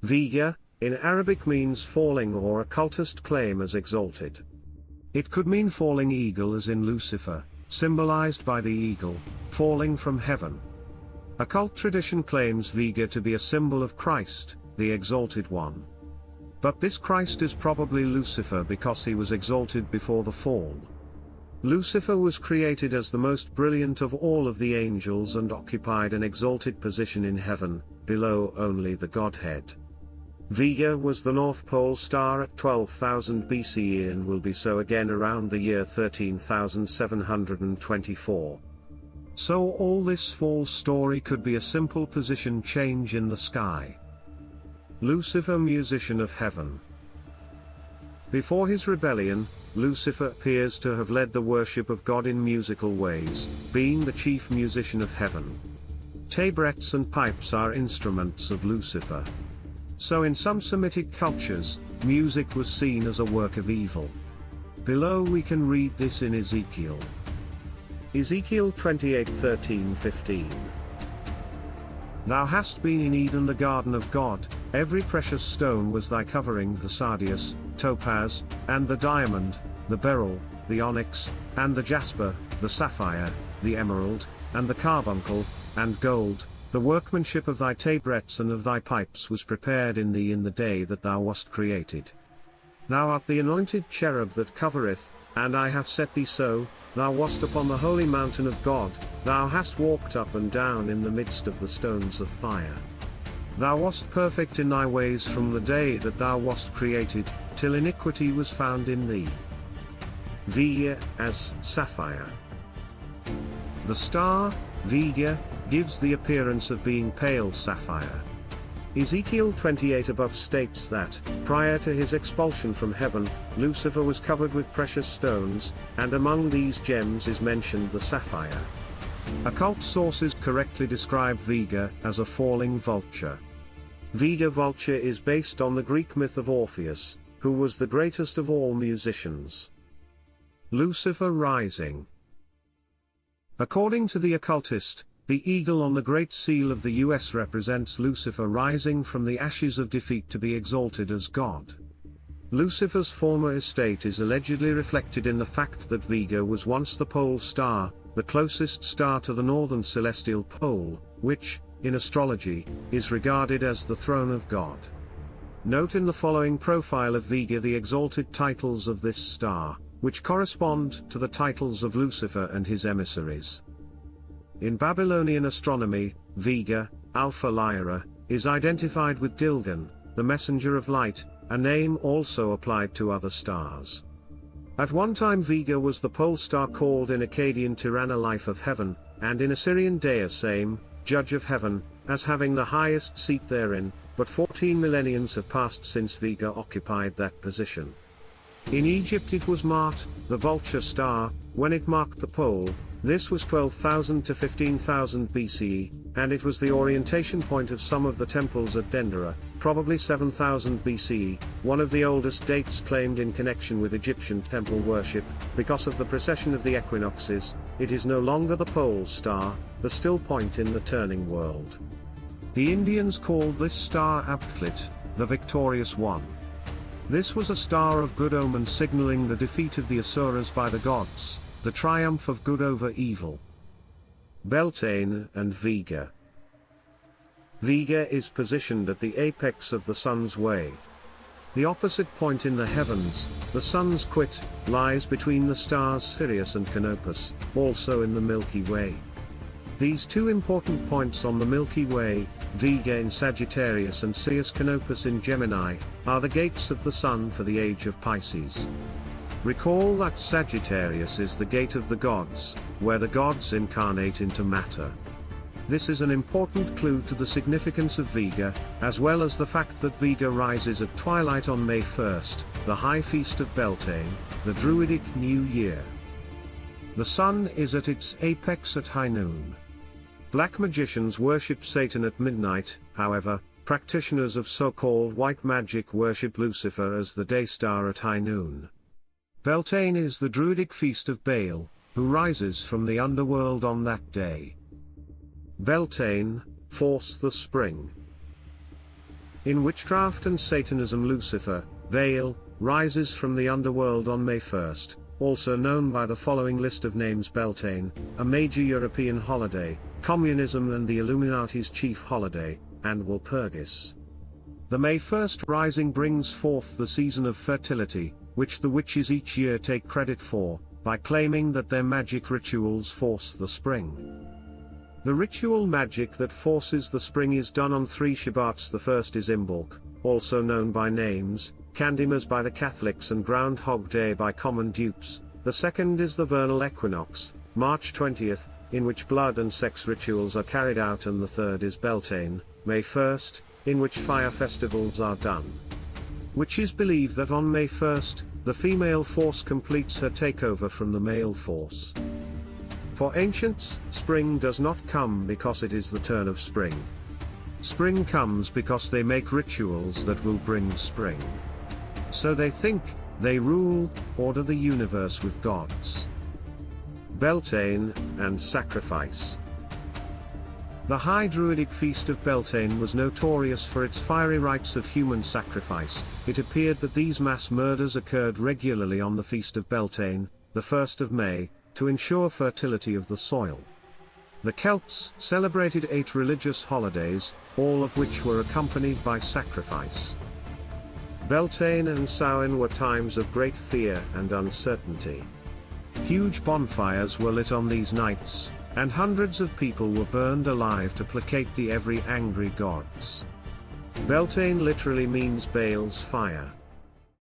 Vega, in Arabic means falling or occultist claim as exalted. It could mean falling eagle as in Lucifer, symbolized by the eagle, falling from heaven. Occult tradition claims Vega to be a symbol of Christ, the exalted one. But this Christ is probably Lucifer because he was exalted before the fall. Lucifer was created as the most brilliant of all of the angels and occupied an exalted position in heaven, below only the Godhead. Vega was the North Pole star at 12,000 BCE and will be so again around the year 13,724. So all this fall story could be a simple position change in the sky. Lucifer, musician of heaven. Before his rebellion, Lucifer appears to have led the worship of God in musical ways, being the chief musician of heaven. Tabrets and pipes are instruments of Lucifer. So in some Semitic cultures, music was seen as a work of evil. Below we can read this in Ezekiel. Ezekiel 28:13-15. Thou hast been in Eden, the garden of God. Every precious stone was thy covering, the sardius, topaz, and the diamond, the beryl, the onyx, and the jasper, the sapphire, the emerald, and the carbuncle, and gold. The workmanship of thy tabrets and of thy pipes was prepared in thee in the day that thou wast created. Thou art the anointed cherub that covereth, and I have set thee so. Thou wast upon the holy mountain of God, thou hast walked up and down in the midst of the stones of fire. Thou wast perfect in thy ways from the day that thou wast created, till iniquity was found in thee. Vega, as Sapphire. The star, Vega, gives the appearance of being pale sapphire. Ezekiel 28 above states that, prior to his expulsion from heaven, Lucifer was covered with precious stones, and among these gems is mentioned the sapphire. Occult sources correctly describe Vega as a falling vulture. Vega vulture is based on the Greek myth of Orpheus, who was the greatest of all musicians. Lucifer rising. According to the occultist, the eagle on the Great Seal of the US represents Lucifer rising from the ashes of defeat to be exalted as God. Lucifer's former estate is allegedly reflected in the fact that Vega was once the pole star, the closest star to the northern celestial pole, which, in astrology, is regarded as the throne of God. Note in the following profile of Vega the exalted titles of this star, which correspond to the titles of Lucifer and his emissaries. In Babylonian astronomy, Vega, Alpha Lyra, is identified with Dilgan, the messenger of light, a name also applied to other stars. At one time Vega was the pole star called in Akkadian Tirana life of heaven, and in Assyrian Dea Same, judge of heaven, as having the highest seat therein, but 14 millenniums have passed since Vega occupied that position. In Egypt it was Mart, the vulture star, when it marked the pole. This was 12,000 to 15,000 BCE, and it was the orientation point of some of the temples at Dendera, probably 7,000 BCE, one of the oldest dates claimed in connection with Egyptian temple worship. Because of the precession of the equinoxes, it is no longer the pole star, the still point in the turning world. The Indians called this star Abklit, the victorious one. This was a star of good omen signaling the defeat of the Asuras by the gods, the triumph of good over evil. Beltane and Vega. Vega is positioned at the apex of the sun's way. The opposite point in the heavens, the sun's quit, lies between the stars Sirius and Canopus, also in the Milky Way. These two important points on the Milky Way, Vega in Sagittarius and Sirius-Canopus in Gemini, are the gates of the sun for the Age of Pisces. Recall that Sagittarius is the gate of the gods, where the gods incarnate into matter. This is an important clue to the significance of Vega, as well as the fact that Vega rises at twilight on May 1st, the high feast of Beltane, the Druidic New Year. The sun is at its apex at high noon. Black magicians worship Satan at midnight, however, practitioners of so-called white magic worship Lucifer as the day star at high noon. Beltane is the Druidic feast of Baal, who rises from the underworld on that day. Beltane, force the spring. In witchcraft and Satanism, Lucifer, Baal, rises from the underworld on May 1st, also known by the following list of names: Beltane, a major European holiday, communism and the Illuminati's chief holiday, and Walpurgis. The May 1st rising brings forth the season of fertility, which the witches each year take credit for, by claiming that their magic rituals force the spring. The ritual magic that forces the spring is done on 3 Shabbats. The first is Imbolc, also known by names, Candlemas by the Catholics and Groundhog Day by common dupes. The second is the vernal equinox, March 20th, in which blood and sex rituals are carried out, and the third is Beltane, May 1st, in which fire festivals are done. Witches believe that on May 1st, the female force completes her takeover from the male force. For ancients, spring does not come because it is the turn of spring. Spring comes because they make rituals that will bring spring. So they think, they rule, order the universe with gods. Beltane and sacrifice. The high Druidic feast of Beltane was notorious for its fiery rites of human sacrifice. It appeared that these mass murders occurred regularly on the feast of Beltane, the 1st of May, to ensure fertility of the soil. The Celts celebrated 8 religious holidays, all of which were accompanied by sacrifice. Beltane and Samhain were times of great fear and uncertainty. Huge bonfires were lit on these nights, and hundreds of people were burned alive to placate the ever angry gods. Beltane literally means Baal's fire.